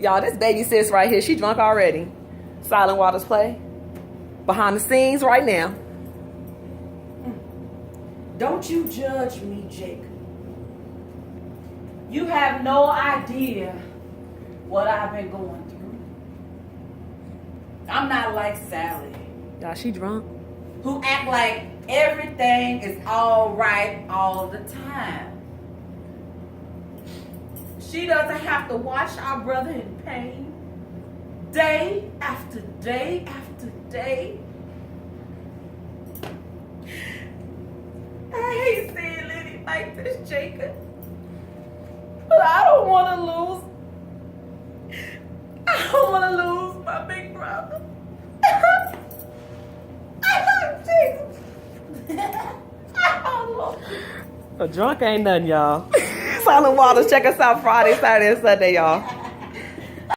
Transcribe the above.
Y'all, this baby sis right here, she drunk already. Silent Waters play. Behind the scenes right now. Don't you judge me, Jacob. You have no idea what I've been going through. I'm not like Sally, Y'all, she drunk. who act like everything is all right all the time. She doesn't have to watch our brother in pain day after day after day. I hate seeing Liddy like this, Jacob. But I don't want to lose. I don't want to lose my big brother. I love Jesus. I love him. A drunk ain't nothing, y'all. Silent Waters, check us out Friday, Saturday, and Sunday, y'all.